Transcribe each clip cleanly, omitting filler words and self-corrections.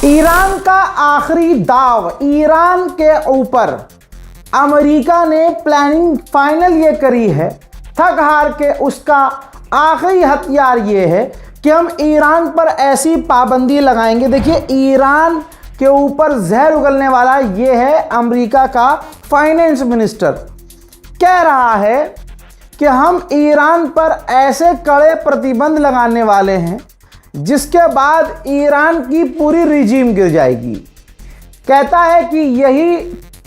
Iran का आखिरी दाव, ईरान के ऊपर अमेरिका ने प्लानिंग फाइनल ये करी है, थक हार के उसका आखिरी हथियार ये है कि हम ईरान पर ऐसी पाबंदी लगाएंगे। देखिए, ईरान के ऊपर जहर उगलने वाला ये है अमेरिका का फाइनेंस मिनिस्टर, कह रहा है कि हम ईरान पर ऐसे कड़े प्रतिबंध लगाने वाले हैं जिसके बाद ईरान की पूरी रिजीम गिर जाएगी। कहता है कि यही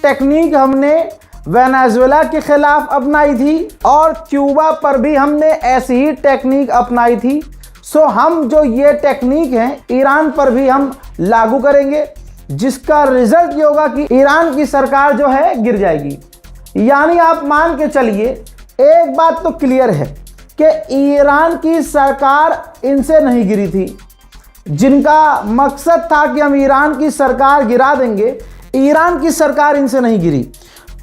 टेक्निक हमने वेनेजुएला के खिलाफ अपनाई थी और क्यूबा पर भी हमने ऐसी ही टेक्निक अपनाई थी। सो हम जो ये टेक्निक है ईरान पर भी हम लागू करेंगे, जिसका रिजल्ट ये होगा कि ईरान की सरकार जो है गिर जाएगी। यानी आप मान के चलिए, एक बात तो क्लियर है कि ईरान की सरकार इनसे नहीं गिरी थी। जिनका मकसद था कि हम ईरान की सरकार गिरा देंगे, ईरान की सरकार इनसे नहीं गिरी।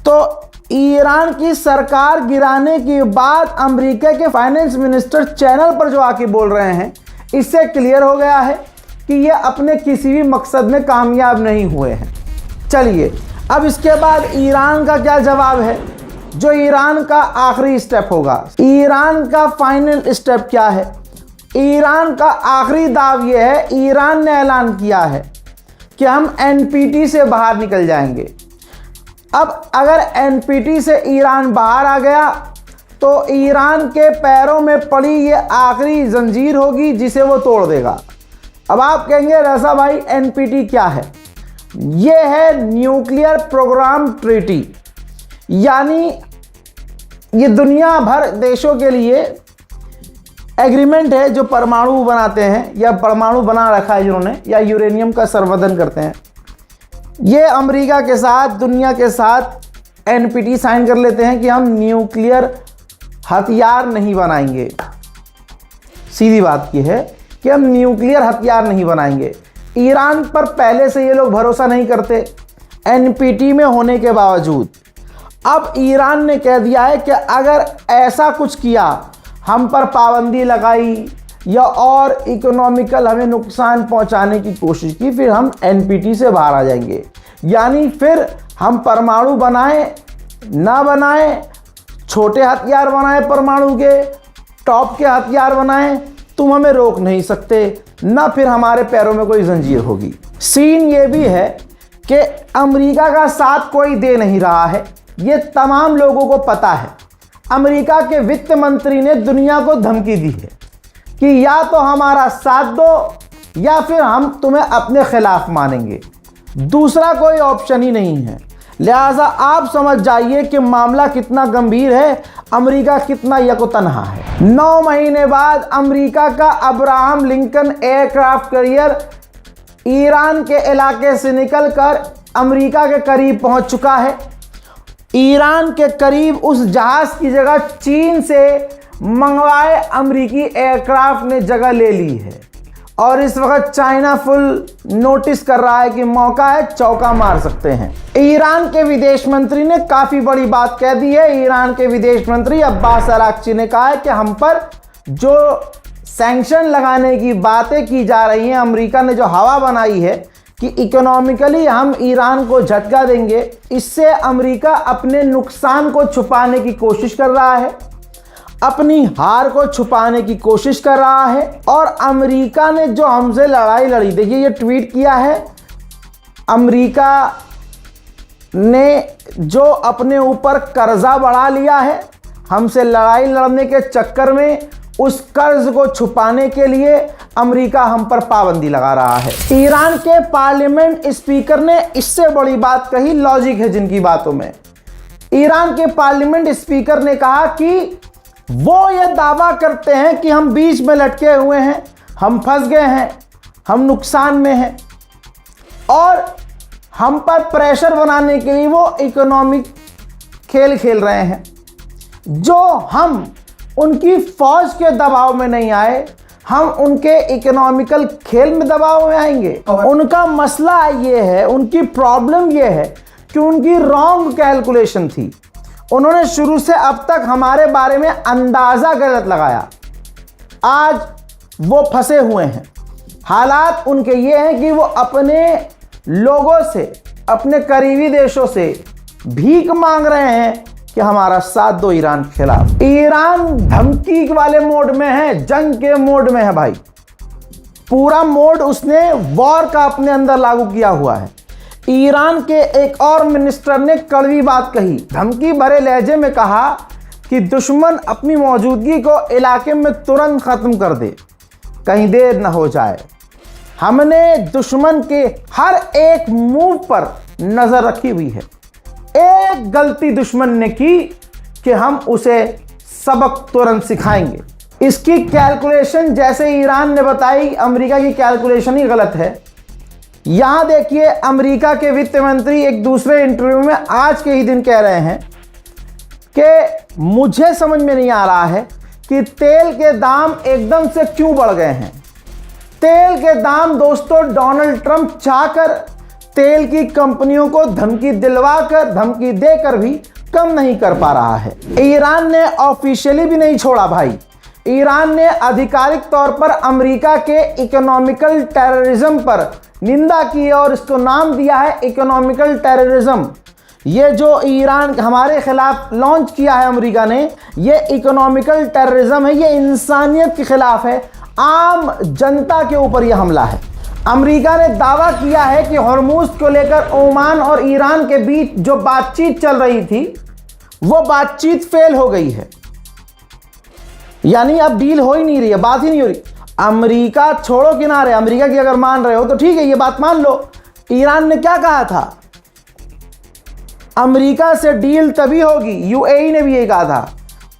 तो ईरान की सरकार गिराने के बाद अमेरिका के फाइनेंस मिनिस्टर चैनल पर जो आके बोल रहे हैं, इससे क्लियर हो गया है कि ये अपने किसी भी मकसद में कामयाब नहीं हुए हैं। चलिए, अब इसके बाद ईरान का क्या जवाब है, जो ईरान का आखिरी स्टेप होगा। ईरान का फाइनल स्टेप क्या है? ईरान का आखिरी दाव ये है, ईरान ने ऐलान किया है कि हम एनपीटी से बाहर निकल जाएंगे। अब अगर एनपीटी से ईरान बाहर आ गया तो ईरान के पैरों में पड़ी ये आखिरी जंजीर होगी जिसे वो तोड़ देगा। अब आप कहेंगे रसा भाई एनपीटी क्या है? ये है न्यूक्लियर प्रोग्राम ट्रीटी, यानी ये दुनिया भर देशों के लिए एग्रीमेंट है जो परमाणु बनाते हैं या परमाणु बना रखा है जिन्होंने, या यूरेनियम का संवर्धन करते हैं। ये अमेरिका के साथ, दुनिया के साथ एनपीटी साइन कर लेते हैं कि हम न्यूक्लियर हथियार नहीं बनाएंगे। सीधी बात यह है कि हम न्यूक्लियर हथियार नहीं बनाएंगे। ईरान पर पहले से ये लोग भरोसा नहीं करते एनपीटी में होने के बावजूद। अब ईरान ने कह दिया है कि अगर ऐसा कुछ किया, हम पर पाबंदी लगाई या और इकोनॉमिकल हमें नुकसान पहुंचाने की कोशिश की, फिर हम एनपीटी से बाहर आ जाएंगे। यानी फिर हम परमाणु बनाएं ना बनाएं, छोटे हथियार बनाएं परमाणु के, टॉप के हथियार बनाएं, तुम हमें रोक नहीं सकते, ना फिर हमारे पैरों में कोई जंजीर होगी। सीन ये भी है कि अमेरिका का साथ कोई दे नहीं रहा है, ये तमाम लोगों को पता है। अमेरिका के वित्त मंत्री ने दुनिया को धमकी दी है कि या तो हमारा साथ दो या फिर हम तुम्हें अपने खिलाफ मानेंगे, दूसरा कोई ऑप्शन ही नहीं है। लिहाजा आप समझ जाइए कि मामला कितना गंभीर है, अमेरिका कितना यकोतन्हा है। 9 महीने बाद अमेरिका का Abraham Lincoln aircraft carrier Iran के इलाके से निकलकर अमेरिका के करीब पहुंच चुका है। ईरान के करीब उस जहाज की जगह चीन से मंगवाए अमेरिकी एयरक्राफ्ट ने जगह ले ली है और इस वक्त चाइना फुल नोटिस कर रहा है कि मौका है, चौका मार सकते हैं। ईरान के विदेश मंत्री ने काफी बड़ी बात कह दी है। ईरान के विदेश मंत्री अब्बास अराक्ची ने कहा है कि हम पर जो सैंक्शन लगाने की बातें की जा रही हैं, अमेरिका ने जो हवा बनाई है कि इकोनॉमिकली हम ईरान को झटका देंगे, इससे अमेरिका अपने नुकसान को छुपाने की कोशिश कर रहा है, अपनी हार को छुपाने की कोशिश कर रहा है। और अमेरिका ने जो हमसे लड़ाई लड़ी, देखिए ये ट्वीट किया है, अमेरिका ने जो अपने ऊपर कर्जा बढ़ा लिया है हमसे लड़ाई लड़ने के चक्कर में, उस कर्ज को छुपाने के लिए अमेरिका हम पर पाबंदी लगा रहा है। ईरान के पार्लियामेंट स्पीकर ने इससे बड़ी बात कही, लॉजिक है जिनकी बातों में। ईरान के पार्लियामेंट स्पीकर ने कहा कि वो ये दावा करते हैं कि हम बीच में लटके हुए हैं, हम फंस गए हैं, हम नुकसान में हैं, और हम पर प्रेशर बनाने के लिए वो इकोनॉमिक खेल खेल रहे हैं। जो हम उनकी फौज के दबाव में नहीं आए, हम उनके इकोनॉमिकल खेल में दबाव में आएंगे। उनका मसला ये है, उनकी प्रॉब्लम ये है कि उनकी रॉन्ग कैलकुलेशन थी। उन्होंने शुरू से अब तक हमारे बारे में अंदाज़ा गलत लगाया। आज वो फंसे हुए हैं। हालात उनके ये हैं कि वो अपने लोगों से, अपने करीबी देशों से भीख मांग रहे हैं कि हमारा साथ दो ईरान के खिलाफ। ईरान धमकी वाले मोड में है, जंग के मोड में है भाई। पूरा मोड उसने वॉर का अपने अंदर लागू किया हुआ है। ईरान के एक और मिनिस्टर ने कड़वी बात कही, धमकी भरे लहजे में कहा कि दुश्मन अपनी मौजूदगी को इलाके में तुरंत खत्म कर दे, कहीं देर न हो जाए। हमने दुश्मन के हर एक मूव पर नजर रखी हुई है। एक गलती दुश्मन ने की कि हम उसे सबक तुरंत सिखाएंगे। इसकी कैलकुलेशन जैसे ईरान ने बताई, अमेरिका की कैलकुलेशन ही गलत है। यहां देखिए, अमेरिका के वित्त मंत्री एक दूसरे इंटरव्यू में आज के ही दिन कह रहे हैं कि मुझे समझ में नहीं आ रहा है कि तेल के दाम एकदम से क्यों बढ़ गए हैं। तेल के दाम दोस्तों, डोनाल्ड ट्रंप चाहकर तेल की कंपनियों को धमकी दिलवाकर, धमकी देकर भी कम नहीं कर पा रहा है। ईरान ने ऑफिशियली भी नहीं छोड़ा भाई। ईरान ने आधिकारिक तौर पर अमेरिका के इकोनॉमिकल टेररिज्म पर निंदा की है और इसको नाम दिया है इकोनॉमिकल टेररिज्म। ये जो ईरान हमारे खिलाफ लॉन्च किया है अमेरिका ने, ये इकोनॉमिकल टेररिज्म है, ये इंसानियत के खिलाफ है, आम जनता के ऊपर यह हमला है। अमेरिका ने दावा किया है कि हॉर्मूज को लेकर ओमान और ईरान के बीच जो बातचीत चल रही थी, वो बातचीत फेल हो गई है, यानी अब डील हो ही नहीं रही है, बात ही नहीं हो रही। अमेरिका छोड़ो किनारे, अमेरिका की अगर मान रहे हो तो ठीक है, ये बात मान लो। ईरान ने क्या कहा था, अमेरिका से डील तभी होगी, यूएई ने भी ये कहा था,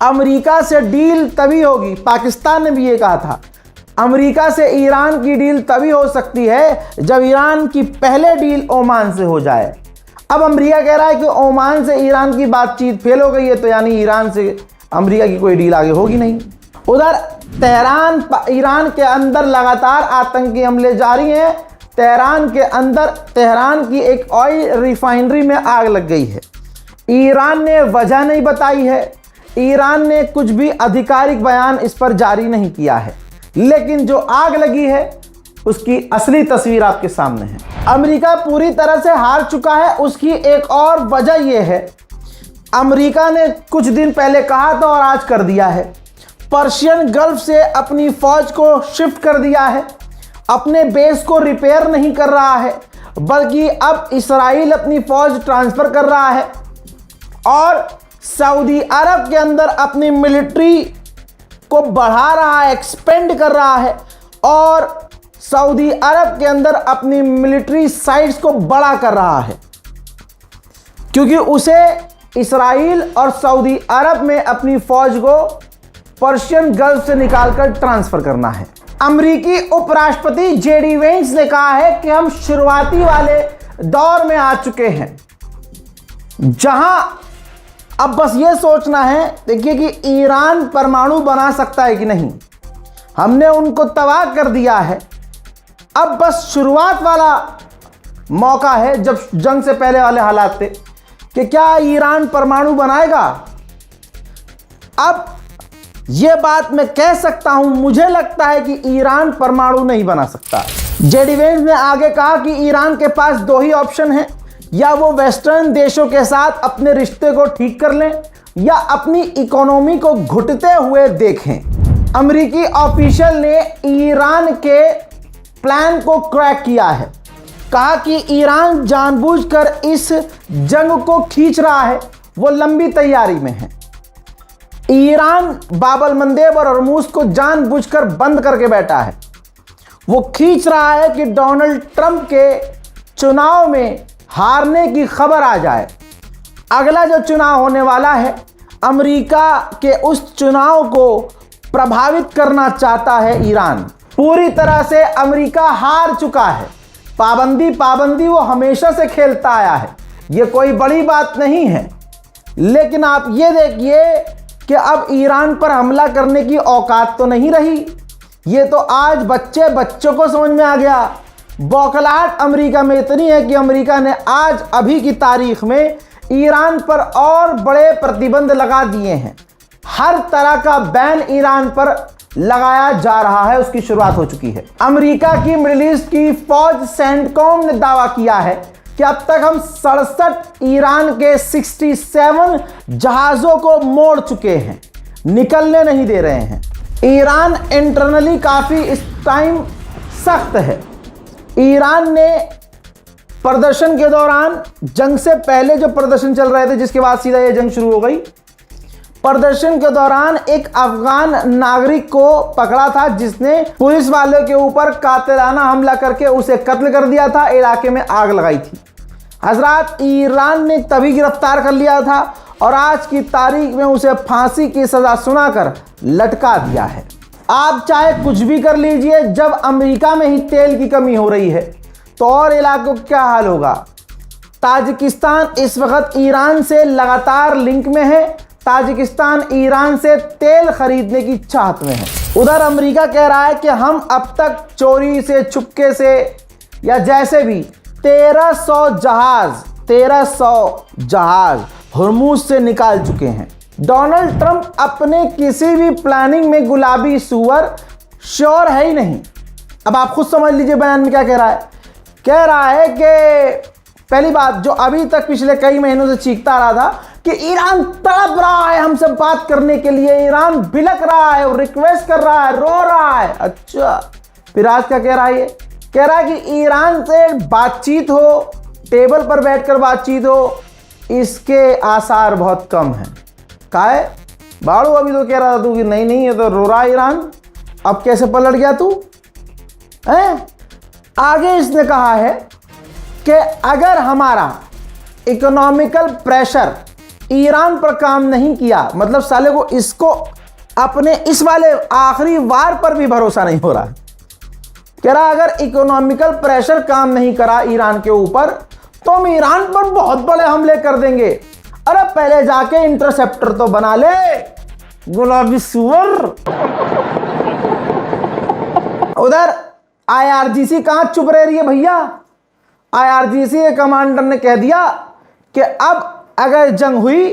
अमेरिका से डील तभी होगी, पाकिस्तान ने भी ये कहा था, अमेरिका से ईरान की डील तभी हो सकती है जब ईरान की पहले डील ओमान से हो जाए। अब अमेरिका कह रहा है कि ओमान से ईरान की बातचीत फेल हो गई है, तो यानी ईरान से अमेरिका की कोई डील आगे होगी नहीं। उधर तेहरान, ईरान के अंदर लगातार आतंकी हमले जारी हैं। तेहरान के अंदर, तेहरान की एक ऑयल रिफाइनरी में आग लग गई है। ईरान ने वजह नहीं बताई है, ईरान ने कुछ भी आधिकारिक बयान इस पर जारी नहीं किया है, लेकिन जो आग लगी है उसकी असली तस्वीर आपके सामने है। अमेरिका पूरी तरह से हार चुका है। उसकी एक और वजह यह है, अमेरिका ने कुछ दिन पहले कहा था और आज कर दिया है, पर्शियन गल्फ से अपनी फौज को शिफ्ट कर दिया है, अपने बेस को रिपेयर नहीं कर रहा है, बल्कि अब इस्राइल अपनी फौज ट्रांसफर कर रहा है और सऊदी अरब के अंदर अपनी मिलिट्री को बढ़ा रहा है, एक्सपेंड कर रहा है और सऊदी अरब के अंदर अपनी मिलिट्री साइट्स को बड़ा कर रहा है, क्योंकि उसे इस्राइल और सऊदी अरब में अपनी फौज को पर्शियन गल्फ से निकालकर ट्रांसफर करना है। अमेरिकी उपराष्ट्रपति जेडी वेंस ने कहा है कि हम शुरुआती वाले दौर में आ चुके हैं, जहां अब बस ये सोचना है, देखिए कि ईरान परमाणु बना सकता है कि नहीं। हमने उनको तबाह कर दिया है, अब बस शुरुआत वाला मौका है, जब जंग से पहले वाले हालात थे कि क्या ईरान परमाणु बनाएगा। अब यह बात मैं कह सकता हूं, मुझे लगता है कि ईरान परमाणु नहीं बना सकता। जेडी वेंस ने आगे कहा कि ईरान के पास दो ही ऑप्शन हैं, या वो वेस्टर्न देशों के साथ अपने रिश्ते को ठीक कर लें या अपनी इकोनॉमी को घुटते हुए देखें। अमेरिकी ऑफिशियल ने ईरान के प्लान को क्रैक किया है, कहा कि ईरान जानबूझकर इस जंग को खींच रहा है, वो लंबी तैयारी में है। ईरान बाब अल मंदेब और हॉर्मूज को जानबूझकर बंद करके बैठा है। वो खींच रहा है कि डोनाल्ड ट्रंप के चुनाव में हारने की खबर आ जाए। अगला जो चुनाव होने वाला है, अमेरिका के उस चुनाव को प्रभावित करना चाहता है ईरान। पूरी तरह से अमेरिका हार चुका है। पाबंदी वो हमेशा से खेलता आया है, ये कोई बड़ी बात नहीं है। लेकिन आप ये देखिए कि अब ईरान पर हमला करने की औकात तो नहीं रही। ये तो आज बच्चों को समझ में आ गया। बौखलाहट अमेरिका में इतनी है कि अमेरिका ने आज अभी की तारीख में ईरान पर और बड़े प्रतिबंध लगा दिए हैं। हर तरह का बैन ईरान पर लगाया जा रहा है, उसकी शुरुआत हो चुकी है। अमेरिका की मिडिल ईस्ट की फौज सेंटकॉम ने दावा किया है कि अब तक हम 67 ईरान के 67 जहाजों को मोड़ चुके हैं, निकलने नहीं दे रहे हैं। ईरान इंटरनली काफी इस टाइम सख्त है। ईरान ने प्रदर्शन के दौरान, जंग से पहले जो प्रदर्शन चल रहे थे, जिसके बाद सीधा ये जंग शुरू हो गई, प्रदर्शन के दौरान एक अफगान नागरिक को पकड़ा था जिसने पुलिस वालों के ऊपर कातिलाना हमला करके उसे कत्ल कर दिया था, इलाके में आग लगाई थी। हजरात, ईरान ने तभी गिरफ्तार कर लिया था और आज की तारीख में उसे फांसी की सजा सुनाकर लटका दिया है। आप चाहे कुछ भी कर लीजिए, जब अमेरिका में ही तेल की कमी हो रही है तो और इलाकों का क्या हाल होगा। ताजिकिस्तान इस वक्त ईरान से लगातार लिंक में है। ताजिकिस्तान ईरान से तेल खरीदने की चाहत में है। उधर अमेरिका कह रहा है कि हम अब तक चोरी से, चुपके से या जैसे भी 1300 जहाज हुर्मुज से निकाल चुके हैं। डोनाल्ड ट्रंप अपने किसी भी प्लानिंग में गुलाबी सूअर श्योर है ही नहीं। अब आप खुद समझ लीजिए बयान में क्या कह रहा है। कह रहा है कि पहली बात, जो अभी तक पिछले कई महीनों से चीखता रहा था कि ईरान तड़प रहा है हमसे बात करने के लिए, ईरान बिलक रहा है और रिक्वेस्ट कर रहा है, रो रहा है। अच्छा, फिर आज क्या कह रहा है? ये कह रहा है कि ईरान से बातचीत हो, टेबल पर बैठकर बातचीत हो, इसके आसार बहुत कम हैं। काहे बाड़ू, अभी तो कह रहा था तू कि नहीं नहीं ये तो रो रहा है ईरान, अब कैसे पलट गया तू हैं? आगे इसने कहा है कि अगर हमारा इकोनॉमिकल प्रेशर ईरान पर काम नहीं किया, मतलब साले को इसको अपने इस वाले आखिरी वार पर भी भरोसा नहीं हो रहा। कह रहा अगर इकोनॉमिकल प्रेशर काम नहीं करा ईरान के ऊपर तो हम ईरान पर बहुत बड़े हमले कर देंगे। अरे पहले जाके इंटरसेप्टर तो बना ले, गुलाबी सुअर। उधर आईआरजीसी कहां चुप रह रही है भैया। आईआरजीसी के कमांडर ने कह दिया कि अब अगर जंग हुई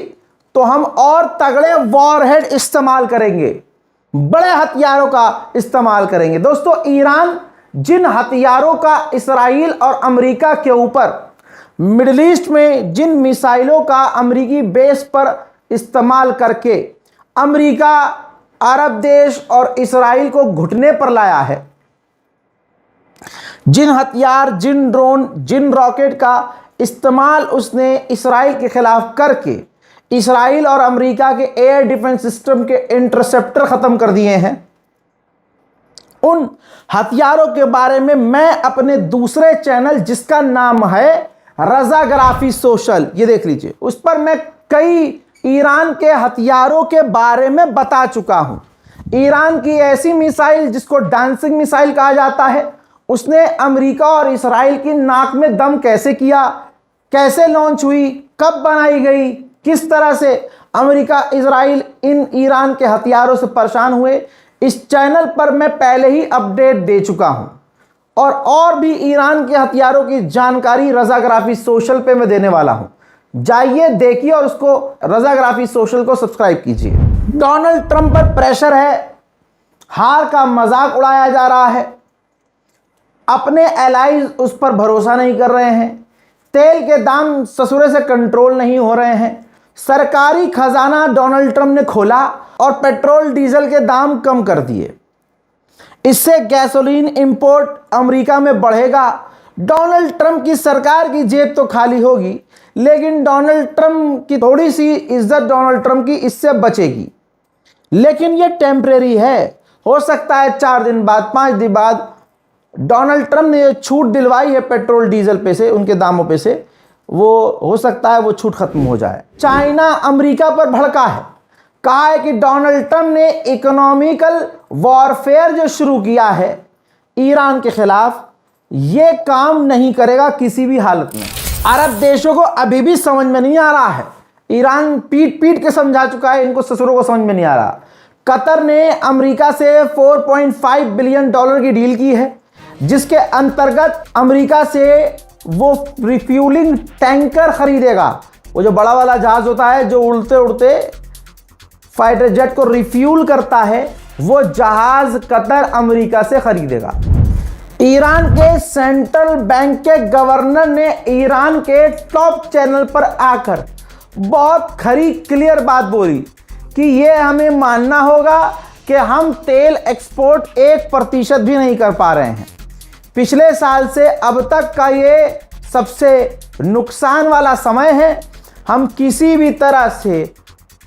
तो हम और तगड़े वॉरहेड इस्तेमाल करेंगे, बड़े हथियारों का इस्तेमाल करेंगे। दोस्तों, ईरान जिन हथियारों का इसराइल और अमेरिका के ऊपर, मिडिल ईस्ट में जिन मिसाइलों का अमेरिकी बेस पर इस्तेमाल करके अमेरिका, अरब देश और इसराइल को घुटने पर लाया है, जिन हथियार, जिन ड्रोन, जिन रॉकेट का इस्तेमाल उसने इसराइल के खिलाफ करके इसराइल और अमेरिका के एयर डिफेंस सिस्टम के इंटरसेप्टर खत्म कर दिए हैं, उन हथियारों के बारे में मैं अपने दूसरे चैनल जिसका नाम है रजाग्राफी सोशल, ये देख लीजिए, उस पर मैं कई ईरान के हथियारों के बारे में बता चुका हूं। ईरान की ऐसी मिसाइल जिसको डांसिंग मिसाइल कहा जाता है, उसने अमेरिका और इसराइल की नाक में दम कैसे किया, कैसे लॉन्च हुई, कब बनाई गई, किस तरह से अमेरिका, इसराइल इन ईरान के हथियारों से परेशान हुए, इस चैनल पर मैं पहले ही अपडेट दे चुका हूं। और भी ईरान के हथियारों की जानकारी रजाग्राफी सोशल पे मैं देने वाला हूं। जाइए देखिए और उसको रजाग्राफी सोशल को सब्सक्राइब कीजिए। डोनाल्ड ट्रंप पर प्रेशर है, हार का मजाक उड़ाया जा रहा है, अपने एलाइज उस पर भरोसा नहीं कर रहे हैं, तेल के दाम ससुरे से कंट्रोल नहीं हो रहे हैं, सरकारी खजाना डोनाल्ड ट्रंप ने खोला और पेट्रोल डीजल के दाम कम कर दिए। इससे गैसोलीन इंपोर्ट अमेरिका में बढ़ेगा। डोनाल्ड ट्रंप की सरकार की जेब तो खाली होगी, लेकिन डोनाल्ड ट्रंप की थोड़ी सी इज्जत डोनाल्ड ट्रंप की इससे बचेगी। लेकिन ये टेम्परेरी है, हो सकता है 4 दिन बाद, 5 दिन बाद डोनाल्ड ट्रंप ने ये छूट दिलवाई है पेट्रोल डीजल पे से, उनके दामों पे से, वो हो सकता है वो छूट खत्म हो जाए। चाइना अमेरिका पर भड़का है, कहा है कि डोनाल्ड ट्रंप ने इकोनॉमिकल वॉरफेयर जो शुरू किया है ईरान के खिलाफ, ये काम नहीं करेगा किसी भी हालत में। अरब देशों को अभी भी समझ में नहीं आ रहा है, ईरान पीट पीट के समझा चुका है, इनको ससुरों को समझ में नहीं आ रहा। कतर ने अमेरिका से $4.5 बिलियन की डील की है, जिसके अंतर्गत अमेरिका से वो रिफ्यूलिंग टैंकर खरीदेगा। वो जो बड़ा वाला जहाज होता है जो उड़ते उड़ते फाइटर जेट को रिफ्यूल करता है, वो जहाज कतर अमेरिका से खरीदेगा। ईरान के सेंट्रल बैंक के गवर्नर ने ईरान के टॉप चैनल पर आकर बहुत खरी क्लियर बात बोली कि ये हमें मानना होगा कि हम तेल एक्सपोर्ट 1% भी नहीं कर पा रहे हैं। पिछले साल से अब तक का ये सबसे नुकसान वाला समय है। हम किसी भी तरह से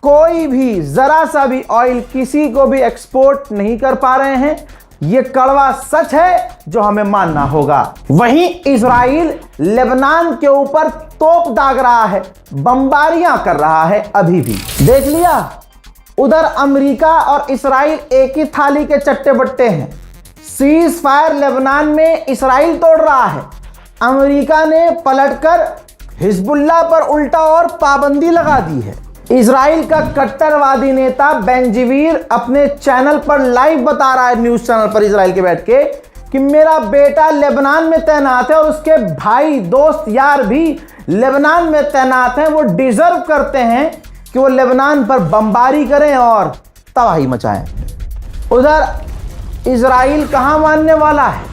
कोई भी ज़रा सा भी ऑयल किसी को भी एक्सपोर्ट नहीं कर पा रहे हैं। ये कड़वा सच है जो हमें मानना होगा। वहीं इजराइल लेबनान के ऊपर तोप दाग रहा है, बमबारियां कर रहा है। अभी भी देख लिया, उधर अमेरिका और इजराइल एक ही थाली के चट्टे बट्टे हैं। सीज फायर लेबनान में इजराइल तोड़ रहा है, अमेरिका ने पलटकर हिजबुल्लाह पर उल्टा और पाबंदी लगा दी है। इजराइल का कट्टरवादी नेता बेंजीवीर अपने चैनल पर लाइव बता रहा है, न्यूज चैनल पर इजराइल के बैठ के, कि मेरा बेटा लेबनान में तैनात है और उसके भाई दोस्त यार भी लेबनान में तैनात हैं। वो डिजर्व करते हैं कि वो लेबनान पर बमबारी करें और तबाही मचाएं। उधर इजराइल कहां मानने वाला है?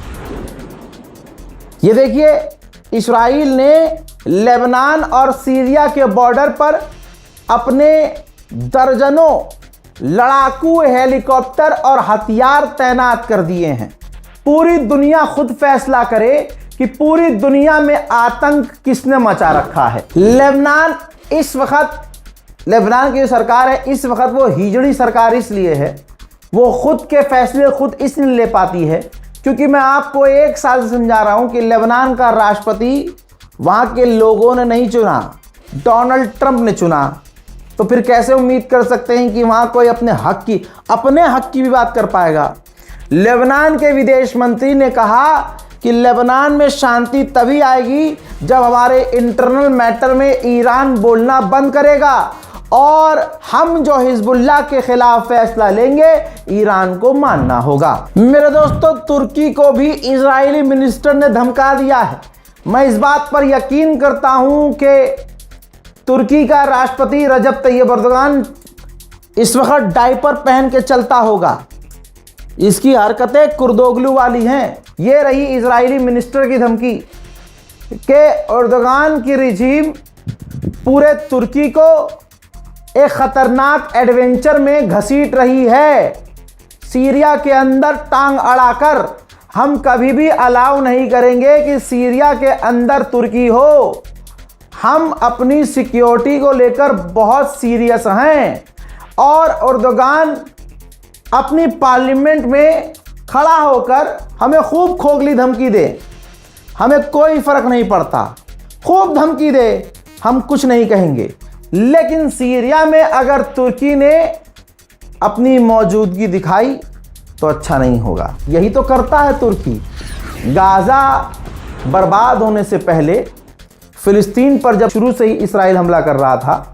ये देखिए, इजराइल ने लेबनान और सीरिया के बॉर्डर पर अपने दर्जनों लड़ाकू हेलीकॉप्टर और हथियार तैनात कर दिए हैं। पूरी दुनिया खुद फैसला करे कि पूरी दुनिया में आतंक किसने मचा रखा है। लेबनान की जो सरकार है इस वक्त वो हिजड़ी सरकार इसलिए है, वो खुद के फैसले खुद इसलिए ले पाती है क्योंकि मैं आपको 1 साल से समझा रहा हूं कि लेबनान का राष्ट्रपति वहां के लोगों ने नहीं चुना, डोनाल्ड ट्रंप ने चुना। तो फिर कैसे उम्मीद कर सकते हैं कि वहां कोई अपने हक की भी बात कर पाएगा। लेबनान के विदेश मंत्री ने कहा कि लेबनान में शांति तभी आएगी जब हमारे इंटरनल मैटर में ईरान बोलना बंद करेगा और हम जो हिजबुल्लाह के खिलाफ फैसला लेंगे ईरान को मानना होगा। मेरे दोस्तों, तुर्की को भी इजरायली मिनिस्टर ने धमका दिया है। मैं इस बात पर यकीन करता हूं कि तुर्की का राष्ट्रपति रजब तैयब अर्दोगान इस वक्त डायपर पहन के चलता होगा। इसकी हरकतें कुर्दोगलू वाली हैं। ये रही इजरायली मिनिस्टर की धमकी कि अर्दोगान की रिजीम पूरे तुर्की को एक खतरनाक एडवेंचर में घसीट रही है। सीरिया के अंदर टांग अड़ाकर हम कभी भी अलाउ नहीं करेंगे कि सीरिया के अंदर तुर्की हो। हम अपनी सिक्योरिटी को लेकर बहुत सीरियस हैं और अर्दोगान अपनी पार्लियामेंट में खड़ा होकर हमें खूब खोखली धमकी दे, हमें कोई फर्क नहीं पड़ता, खूब धमकी दे, हम कुछ नहीं कहेंगे। लेकिन सीरिया में अगर तुर्की ने अपनी मौजूदगी दिखाई तो अच्छा नहीं होगा। यही तो करता है तुर्की। गाज़ा बर्बाद होने से पहले फिलिस्तीन पर जब शुरू से ही इस्राइल हमला कर रहा था,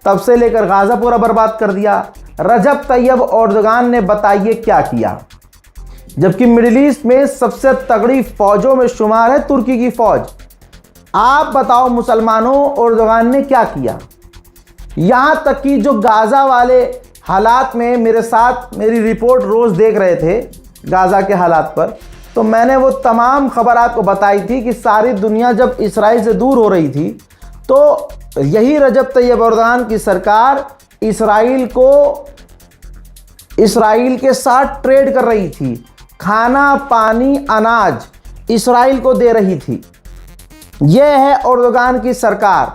तब से लेकर गाज़ा पूरा बर्बाद कर दिया। रजब तैयब अर्दोगान ने बताइए क्या किया, जबकि मिडिल ईस्ट में सबसे तगड़ी फौजों में शुमार है तुर्की की फौज। आप बताओ मुसलमानों, अर्दोगान ने क्या किया? यहां तक कि जो गाज़ा वाले हालात में मेरे साथ मेरी रिपोर्ट रोज़ देख रहे थे गाज़ा के हालात पर, तो मैंने वो तमाम खबर आपको बताई थी कि सारी दुनिया जब इस्राइल से दूर हो रही थी तो यही रजब तैयब अर्दोगान की सरकार इस्राइल के साथ ट्रेड कर रही थी। खाना, पानी, अनाज इस्राइल को दे रही थी। यह है अर्दोगान की सरकार।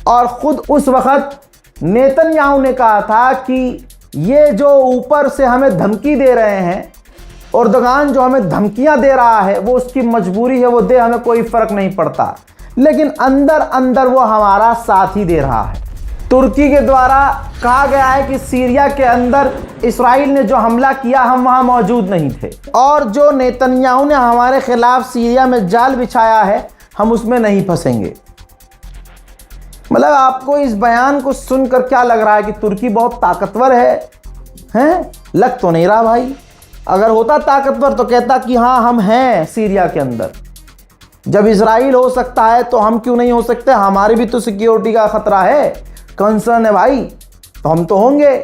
और ख़ुद उस वक़्त नेतन्याहू ने कहा था कि ये जो ऊपर से हमें धमकी दे रहे हैं, अर्दोगान जो हमें धमकियां दे रहा है वो उसकी मजबूरी है, वो दे, हमें कोई फ़र्क नहीं पड़ता। लेकिन अंदर अंदर वो हमारा साथ ही दे रहा है। तुर्की के द्वारा कहा गया है कि सीरिया के अंदर इस्राइल ने जो हमला किया हम वहाँ मौजूद नहीं थे, और जो नेतन्याहू ने हमारे खिलाफ सीरिया में जाल बिछाया है हम उसमें नहीं फंसेंगे। मतलब आपको इस बयान को सुनकर क्या लग रहा है कि तुर्की बहुत ताकतवर है? लग तो नहीं रहा भाई। अगर होता ताकतवर तो कहता कि हाँ हम हैं सीरिया के अंदर। जब इजराइल हो सकता है तो हम क्यों नहीं हो सकते? हमारी भी तो सिक्योरिटी का खतरा है, कंसर्न है भाई, तो हम तो होंगे।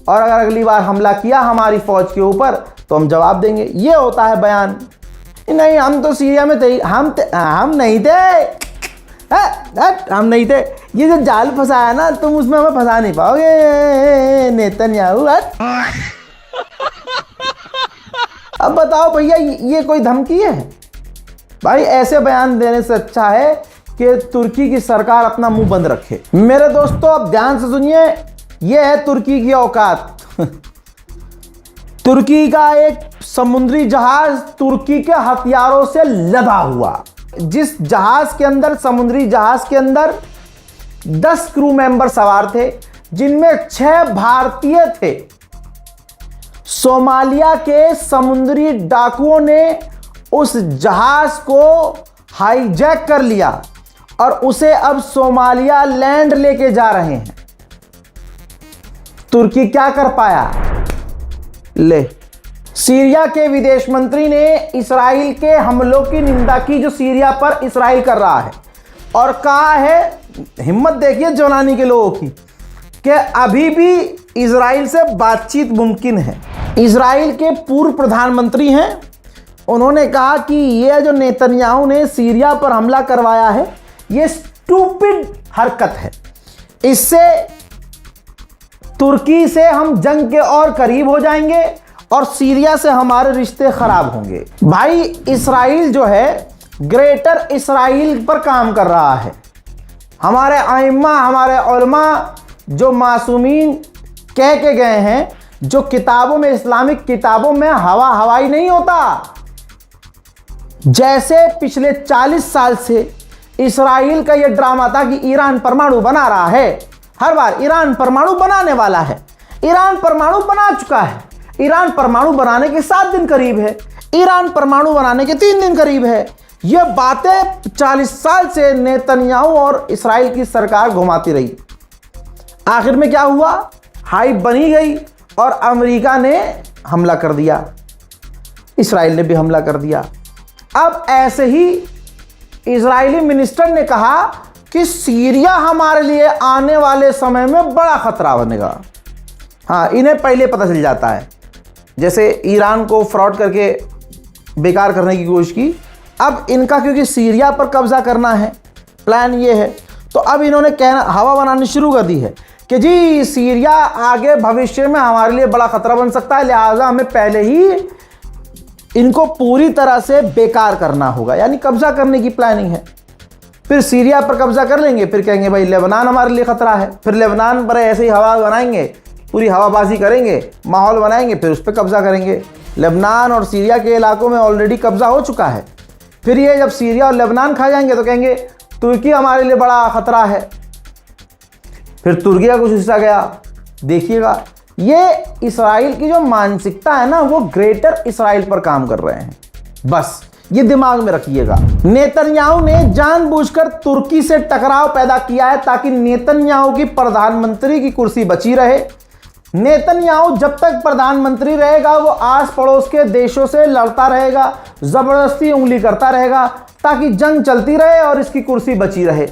और अगर अगली बार हमला किया हमारी फौज के ऊपर तो हम जवाब देंगे। ये होता है बयान। नहीं हम तो सीरिया में थे, हम नहीं थे, हम नहीं थे। ये जो जाल फंसाया ना तुम उसमें हमें फंसा नहीं पाओगे नेतन्याहू। अब बताओ भैया ये कोई धमकी है? भाई ऐसे बयान देने से अच्छा है कि तुर्की की सरकार अपना मुंह बंद रखे। मेरे दोस्तों अब ध्यान से सुनिए, ये है तुर्की की औकात। तुर्की का एक समुद्री जहाज तुर्की के हथियारों से लदा हुआ, जिस जहाज के अंदर, समुद्री जहाज के अंदर 10 क्रू मेंबर सवार थे, जिनमें 6 भारतीय थे। सोमालिया के समुद्री डाकुओं ने उस जहाज को हाईजैक कर लिया और उसे अब सोमालिया लैंड लेके जा रहे हैं। तुर्की क्या कर पाया? ले, सीरिया के विदेश मंत्री ने इस्राइल के हमलों की निंदा की जो सीरिया पर इस्राइल कर रहा है, और कहा है, हिम्मत देखिए जवानी के लोगों की, कि अभी भी इस्राइल से बातचीत मुमकिन है। इस्राइल के पूर्व प्रधानमंत्री हैं, उन्होंने कहा कि ये जो नेतन्याहू ने सीरिया पर हमला करवाया है ये स्टूपिड हरकत है, इससे तुर्की से हम जंग के और करीब हो जाएंगे और सीरिया से हमारे रिश्ते खराब होंगे। भाई इस्राइल जो है ग्रेटर इस्राइल पर काम कर रहा है। हमारे आइम्मा, हमारे उलमा जो मासूमीन कह के गए हैं, जो किताबों में, इस्लामिक किताबों में हवा हवाई नहीं होता। जैसे पिछले 40 साल से इस्राइल का यह ड्रामा था कि ईरान परमाणु बना रहा है, हर बार ईरान परमाणु बनाने वाला है, ईरान परमाणु बना चुका है, ईरान परमाणु बनाने के 7 दिन करीब है, ईरान परमाणु बनाने के 3 दिन करीब है। यह बातें 40 साल से नेतन्याहू और इस्राइल की सरकार घुमाती रही। आखिर में क्या हुआ? हाइप बनी गई और अमेरिका ने हमला कर दिया, इस्राइल ने भी हमला कर दिया। अब ऐसे ही इजरायली मिनिस्टर ने कहा कि सीरिया हमारे लिए आने वाले समय में बड़ा खतरा बनेगा। हाँ, इन्हें पहले पता चल जाता है, जैसे ईरान को फ्रॉड करके बेकार करने की कोशिश की। अब इनका क्योंकि सीरिया पर कब्जा करना है, प्लान ये है, तो अब इन्होंने कहना, हवा बनानी शुरू कर दी है कि जी सीरिया आगे भविष्य में हमारे लिए बड़ा खतरा बन सकता है, लिहाजा हमें पहले ही इनको पूरी तरह से बेकार करना होगा, यानी कब्जा करने की प्लानिंग है। फिर सीरिया पर कब्जा कर लेंगे, फिर कहेंगे भाई लेबनान हमारे लिए खतरा है, फिर लेबनान पर ऐसे ही हवा बनाएंगे, पूरी हवाबाजी करेंगे, माहौल बनाएंगे, फिर उस पर कब्जा करेंगे। लेबनान और सीरिया के इलाकों में ऑलरेडी कब्जा हो चुका है। फिर ये जब सीरिया और लेबनान खा जाएंगे तो कहेंगे तुर्की हमारे लिए बड़ा खतरा है, फिर तुर्की का कुछ हिस्सा गया। देखिएगा, ये इस्राइल की जो मानसिकता है ना, वो ग्रेटर इस्राइल पर काम कर रहे हैं। बस ये दिमाग में रखिएगा। नेतन्याहू ने जानबूझकर तुर्की से टकराव पैदा किया है ताकि नेतन्याहू की प्रधानमंत्री की कुर्सी बची रहे। नेतन्याहू जब तक प्रधानमंत्री रहेगा वो आस पड़ोस के देशों से लड़ता रहेगा, जबरदस्ती उंगली करता रहेगा ताकि जंग चलती रहे और इसकी कुर्सी बची रहे।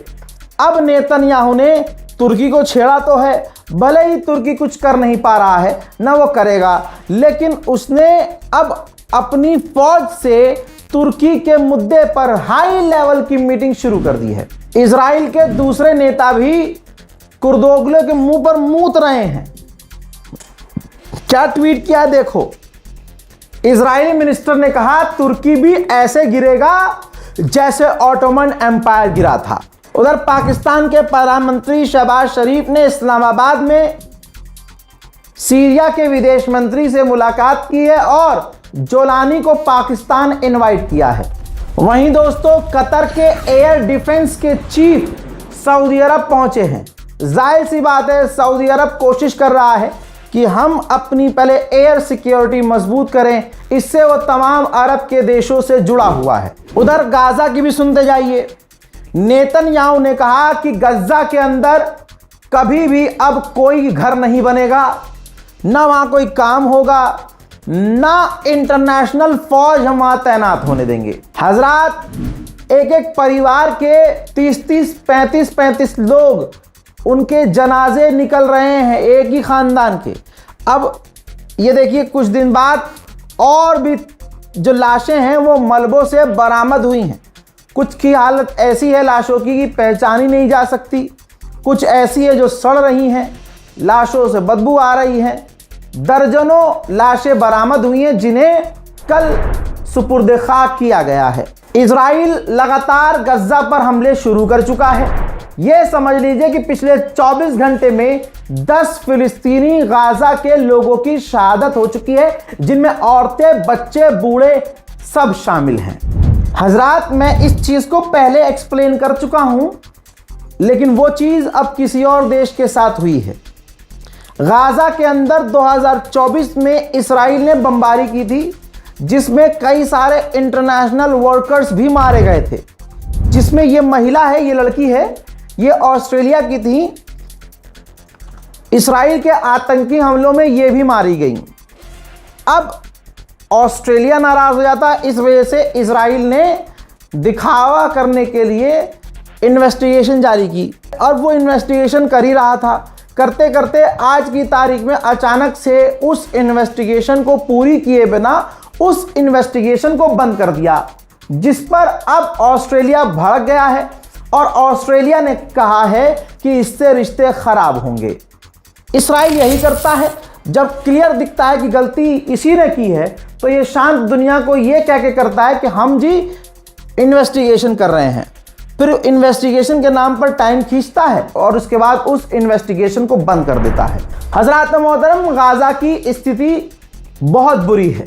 अब नेतन्याहू ने तुर्की को छेड़ा तो है, भले ही तुर्की कुछ कर नहीं पा रहा है, ना वो करेगा, लेकिन उसने अब अपनी फौज से तुर्की के मुद्दे पर हाई लेवल की मीटिंग शुरू कर दी है। इजराइल के दूसरे नेता भी कुर्दोगले के मुंह पर मूत रहे हैं। क्या ट्वीट किया देखो। इजरायली मिनिस्टर ने कहा तुर्की भी ऐसे गिरेगा जैसे ऑटोमन एम्पायर गिरा था। उधर पाकिस्तान के प्रधानमंत्री शहबाज शरीफ ने इस्लामाबाद में सीरिया के विदेश मंत्री से मुलाकात की है और जोलानी को पाकिस्तान इनवाइट किया है। वहीं दोस्तों कतर के एयर डिफेंस के चीफ सऊदी अरब पहुंचे हैं। जाहिर सी बात है सऊदी अरब कोशिश कर रहा है कि हम अपनी पहले एयर सिक्योरिटी मजबूत करें, इससे वो तमाम अरब के देशों से जुड़ा हुआ है। उधर गाजा की भी सुनते जाइए। नेतन्याहू ने कहा कि गज्जा के अंदर कभी भी अब कोई घर नहीं बनेगा, ना वहां कोई काम होगा, ना इंटरनेशनल फौज हम वहां तैनात होने देंगे। हजरात, एक एक परिवार के 30-30, 35-35 लोग उनके जनाजे निकल रहे हैं, एक ही खानदान के। अब ये देखिए कुछ दिन बाद और भी जो लाशें हैं वो मलबों से बरामद हुई हैं। कुछ की हालत ऐसी है लाशों की कि पहचानी नहीं जा सकती, कुछ ऐसी है जो सड़ रही हैं, लाशों से बदबू आ रही है। दर्जनों लाशें बरामद हुई हैं जिन्हें कल सुपुर्द खाक किया गया है। इजराइल लगातार गज्जा पर हमले शुरू कर चुका है। यह समझ लीजिए कि पिछले 24 घंटे में 10 फिलिस्तीनी गाजा के लोगों की शहादत हो चुकी है, जिनमें औरतें, बच्चे, बूढ़े सब शामिल हैं। हजरात, मैं इस चीज़ को पहले एक्सप्लेन कर चुका हूं, लेकिन वो चीज़ अब किसी और देश के साथ हुई है। गाजा के अंदर 2024 में इसराइल ने बमबारी की थी, जिसमें कई सारे इंटरनेशनल वर्कर्स भी मारे गए थे, जिसमें ये महिला है, ये लड़की है, ये ऑस्ट्रेलिया की थी। इसराइल के आतंकी हमलों में ये भी मारी गई। अब ऑस्ट्रेलिया नाराज हो जाता है, इस वजह से इसराइल ने दिखावा करने के लिए इन्वेस्टिगेशन जारी की, और वो इन्वेस्टिगेशन कर ही रहा था। करते करते आज की तारीख में अचानक से उस इन्वेस्टिगेशन को पूरी किए बिना उस इन्वेस्टिगेशन को बंद कर दिया, जिस पर अब ऑस्ट्रेलिया भड़क गया है और ऑस्ट्रेलिया ने कहा है कि इससे रिश्ते खराब होंगे। इसराइल यही करता है, जब क्लियर दिखता है कि गलती इसी ने की है तो ये शांत दुनिया को ये कह के करता है कि हम जी इन्वेस्टिगेशन कर रहे हैं। फिर इन्वेस्टिगेशन के नाम पर टाइम खींचता है और उसके बाद उस इन्वेस्टिगेशन को बंद कर देता है। हजरात मोहतरम, गाजा की स्थिति बहुत बुरी है।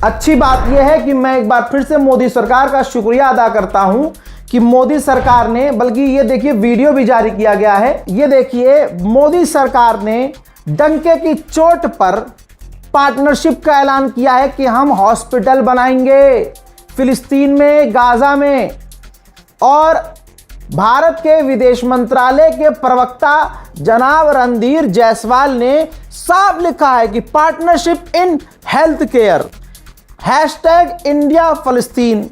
अच्छी बात यह है कि मैं एक बार फिर से मोदी सरकार का शुक्रिया अदा करता हूं कि मोदी सरकार ने, बल्कि ये देखिए वीडियो भी जारी किया गया है, ये देखिए मोदी सरकार ने डंके की चोट पर पार्टनरशिप का ऐलान किया है कि हम हॉस्पिटल बनाएंगे फिलिस्तीन में, गाजा में। और भारत के विदेश मंत्रालय के प्रवक्ता जनाब रणधीर जायसवाल ने साफ लिखा है कि partnership in health care, #India फ़लस्तीन।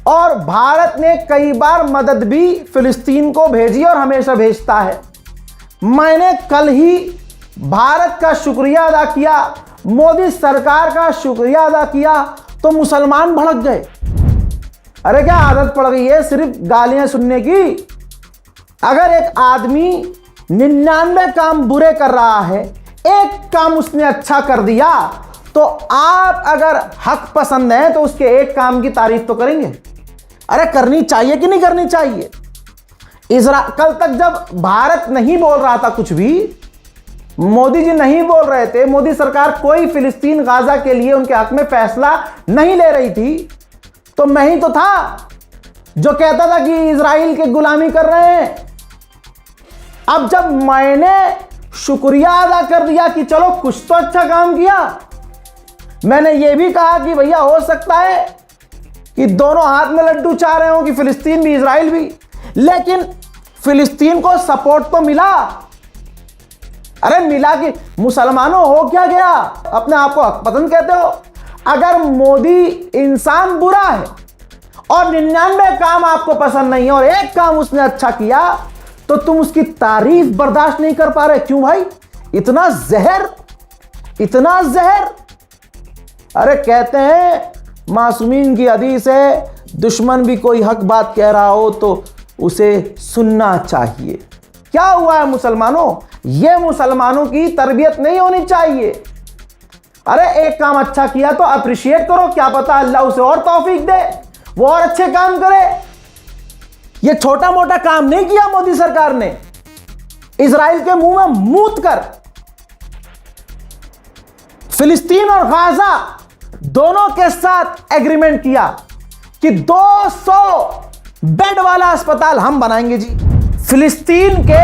और भारत ने कई बार मदद भी फिलिस्तीन को भेजी और हमेशा भेजता है। मैंने कल ही भारत का शुक्रिया अदा किया, मोदी सरकार का शुक्रिया अदा किया, तो मुसलमान भड़क गए। अरे क्या आदत पड़ गई है सिर्फ गालियां सुनने की? अगर एक आदमी 99 काम बुरे कर रहा है, एक काम उसने अच्छा कर दिया, तो आप अगर हक पसंद है तो उसके एक काम की तारीफ तो करेंगे। अरे करनी चाहिए कि नहीं करनी चाहिए? कल तक जब भारत नहीं बोल रहा था कुछ भी, मोदी जी नहीं बोल रहे थे, मोदी सरकार कोई फिलिस्तीन गाजा के लिए उनके हक में फैसला नहीं ले रही थी, तो मैं ही तो था जो कहता था कि इजराइल की गुलामी कर रहे हैं। अब जब मैंने शुक्रिया अदा कर दिया कि चलो कुछ तो अच्छा काम किया, मैंने ये भी कहा कि भैया हो सकता है कि दोनों हाथ में लड्डू चाह रहे हो, कि फिलिस्तीन भी इजराइल भी, लेकिन फिलिस्तीन को सपोर्ट तो मिला। अरे मिला कि मुसलमानों हो क्या गया? अपने आप को हक पसंद कहते हो। अगर मोदी इंसान बुरा है और 99 काम आपको पसंद नहीं है और एक काम उसने अच्छा किया, तो तुम उसकी तारीफ बर्दाश्त नहीं कर पा रहे। क्यों भाई? इतना जहर, इतना जहर। अरे कहते हैं मासूमीन की हदीस है, दुश्मन भी कोई हक बात कह रहा हो तो उसे सुनना चाहिए। क्या हुआ है मुसलमानों? ये मुसलमानों की तरबियत नहीं होनी चाहिए। अरे एक काम अच्छा किया तो अप्रिशिएट करो, क्या पता अल्लाह उसे और तौफीक दे, वो और अच्छे काम करे। ये छोटा मोटा काम नहीं किया मोदी सरकार ने। इजराइल के मुंह में मूत कर फिलिस्तीन और गाजा दोनों के साथ एग्रीमेंट किया कि 200 बेड वाला अस्पताल हम बनाएंगे जी। फिलिस्तीन के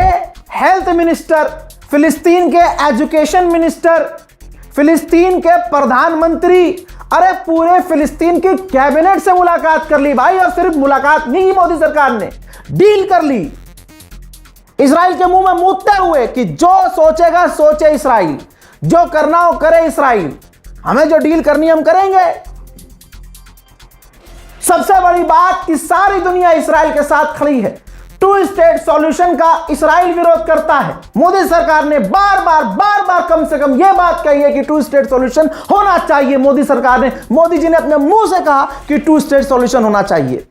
हेल्थ मिनिस्टर, फिलिस्तीन के एजुकेशन मिनिस्टर, फिलिस्तीन के प्रधानमंत्री, अरे पूरे फिलिस्तीन की कैबिनेट से मुलाकात कर ली भाई। और सिर्फ मुलाकात नहीं की मोदी सरकार ने, डील कर ली इजराइल के मुंह में मूतते हुए कि जो सोचेगा सोचे इजराइल, जो करना हो करे इजराइल, हमें जो डील करनी हम करेंगे। सबसे बड़ी बात कि सारी दुनिया इजराइल के साथ खड़ी है। टू स्टेट सॉल्यूशन का इस्राइल विरोध करता है। मोदी सरकार ने बार बार कम से कम यह बात कही है कि टू स्टेट सॉल्यूशन होना चाहिए। मोदी जी ने अपने मुंह से कहा कि टू स्टेट सॉल्यूशन होना चाहिए,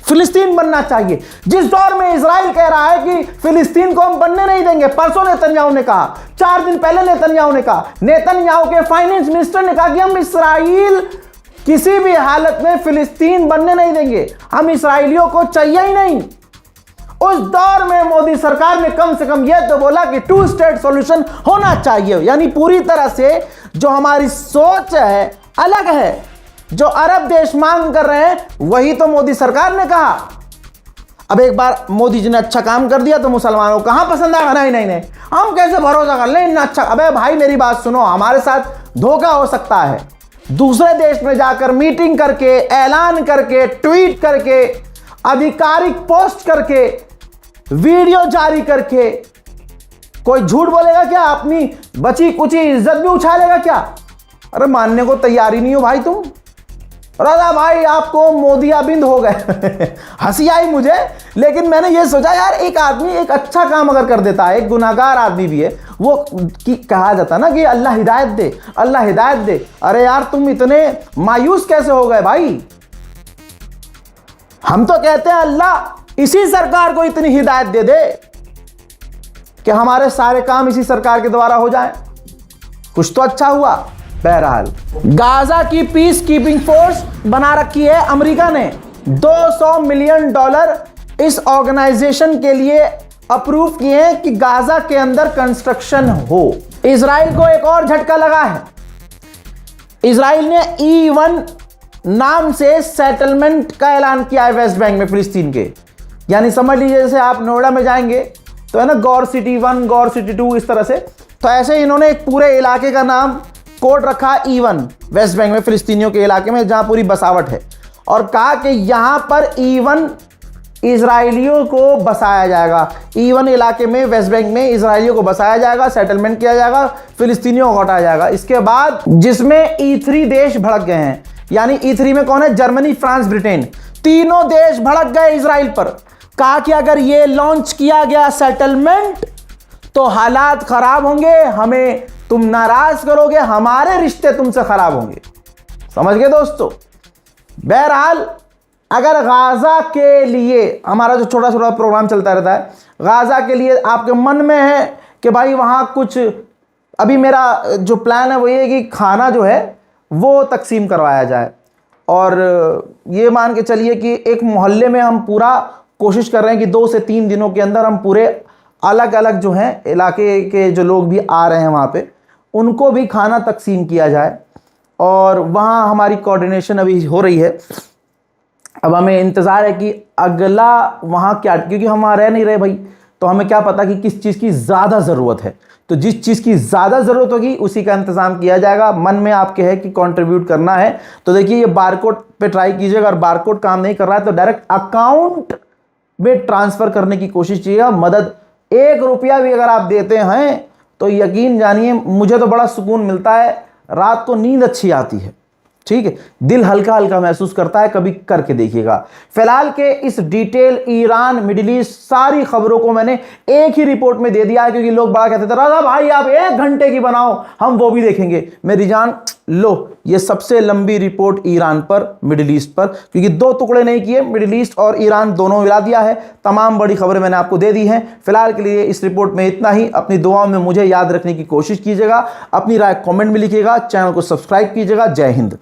फिलिस्तीन बनना चाहिए। जिस दौर में इजराइल कह रहा है कि फिलिस्तीन को हम बनने नहीं देंगे, परसों नेतन्याहू ने कहा, 4 दिन पहले नेतन्याहू ने कहा, नेतन्याहू के फाइनेंस मिनिस्टर ने कहा कि हम इस्राइल किसी भी हालत में फिलिस्तीन बनने नहीं देंगे, हम इस्राइलियों को चाहिए ही नहीं। उस दौर में मोदी सरकार ने कम से कम यह तो बोला कि टू स्टेट सॉल्यूशन होना चाहिए। यानी पूरी तरह से जो हमारी सोच है अलग है, जो अरब देश मांग कर रहे हैं वही तो मोदी सरकार ने कहा। अब एक बार मोदी जी ने अच्छा काम कर दिया तो मुसलमानों को कहां पसंद आएगा? नहीं, हम कैसे भरोसा कर लें इतना अच्छा। अबे भाई मेरी बात सुनो, हमारे साथ धोखा हो सकता है। दूसरे देश में जाकर मीटिंग करके, ऐलान करके, ट्वीट करके, आधिकारिक पोस्ट करके, वीडियो जारी करके कोई झूठ बोलेगा क्या? अपनी बची कुची इज्जत भी उछालेगा क्या? अरे मानने को तैयार ही नहीं हो भाई तुम। राजा भाई आपको मोदियाबिंद हो गए। हंसी आई मुझे, लेकिन मैंने ये सोचा यार एक आदमी एक अच्छा काम अगर कर देता है, एक गुनाहगार आदमी भी है, वो कहा जाता है ना कि अल्लाह हिदायत दे, अल्लाह हिदायत दे। अरे यार तुम इतने मायूस कैसे हो गए भाई? हम तो कहते हैं अल्लाह इसी सरकार को इतनी हिदायत दे दे कि हमारे सारे काम इसी सरकार के द्वारा हो जाए, कुछ तो अच्छा हुआ। बहरहाल गाजा की पीस कीपिंग फोर्स बना रखी है अमेरिका ने। $200 मिलियन इस ऑर्गेनाइजेशन के लिए अप्रूव किए हैं कि गाजा के अंदर कंस्ट्रक्शन हो। इजराइल को एक और झटका लगा है। इजराइल ने E1 नाम से सेटलमेंट का ऐलान किया है वेस्ट बैंक में फिलिस्तीन के। यानी समझ लीजिए जैसे आप नोएडा में जाएंगे तो है ना गौर सिटी 1, गौर सिटी 2, इस तरह से। तो ऐसे इन्होंने एक पूरे इलाके का नाम कोड रखा E1 वेस्ट बैंक में फिलिस्तीनियों के इलाके में जहां पूरी बसावट है, और कहा कि यहां पर E1 इजराइलियों को बसाया जाएगा। E1 इलाके में वेस्ट बैंक में इजराइलियों को बसाया जाएगा, सेटलमेंट किया जाएगा, फिलिस्तीनियों को हटाया जाएगा। इसके बाद जिसमें E3 देश भड़क गए हैं, यानी E3 में कौन है? जर्मनी, फ्रांस, ब्रिटेन, तीनों देश भड़क गए इजराइल पर। कहा कि अगर ये लॉन्च किया गया सेटलमेंट तो हालात खराब होंगे, हमें तुम नाराज करोगे, हमारे रिश्ते तुमसे खराब होंगे। समझ गए दोस्तों? बहरहाल अगर गाजा के लिए हमारा जो छोटा छोटा प्रोग्राम चलता रहता है, गाजा के लिए आपके मन में है कि भाई वहां कुछ, अभी मेरा जो प्लान है वो ये है कि खाना जो है वो तकसीम करवाया जाए। और ये मान के चलिए कि एक मोहल्ले में हम पूरा कोशिश कर रहे हैं कि 2 से 3 दिनों के अंदर हम पूरे अलग अलग जो हैं इलाके के जो लोग भी आ रहे हैं वहाँ पे, उनको भी खाना तकसीम किया जाए। और वहाँ हमारी कोऑर्डिनेशन अभी हो रही है। अब हमें इंतज़ार है कि अगला वहाँ क्या, क्योंकि हम वहाँ रह नहीं रहे भाई, तो हमें क्या पता कि किस चीज़ की ज़्यादा ज़रूरत है। तो जिस चीज़ की ज़्यादा ज़रूरत होगी उसी का इंतज़ाम किया जाएगा। मन में आपके है कि कंट्रीब्यूट करना है तो देखिए ये बारकोड पे ट्राई कीजिएगा। अगर बारकोड काम नहीं कर रहा है तो डायरेक्ट अकाउंट में ट्रांसफ़र करने की कोशिश कीजिएगा। मदद 1 रुपया भी अगर आप देते हैं तो यकीन जानिए मुझे तो बड़ा सुकून मिलता है, रात को नींद अच्छी आती है। ठीक है, दिल हल्का हल्का महसूस करता है। कभी करके देखिएगा। फिलहाल के इस डिटेल ईरान, मिडिल ईस्ट सारी खबरों को मैंने एक ही रिपोर्ट में दे दिया है, क्योंकि लोग बड़ा कहते थे राजा भाई आप 1 घंटे की बनाओ, हम वो भी देखेंगे। मेरी जान लो, ये सबसे लंबी रिपोर्ट ईरान पर, मिडिल ईस्ट पर, क्योंकि 2 टुकड़े नहीं किए, मिडिल ईस्ट और ईरान दोनों मिला दिया है। तमाम बड़ी खबरें मैंने आपको दे दी हैं। फिलहाल के लिए इस रिपोर्ट में इतना ही। अपनी दुआओं में मुझे याद रखने की कोशिश कीजिएगा। अपनी राय कमेंट में लिखिएगा। चैनल को सब्सक्राइब कीजिएगा। जय हिंद।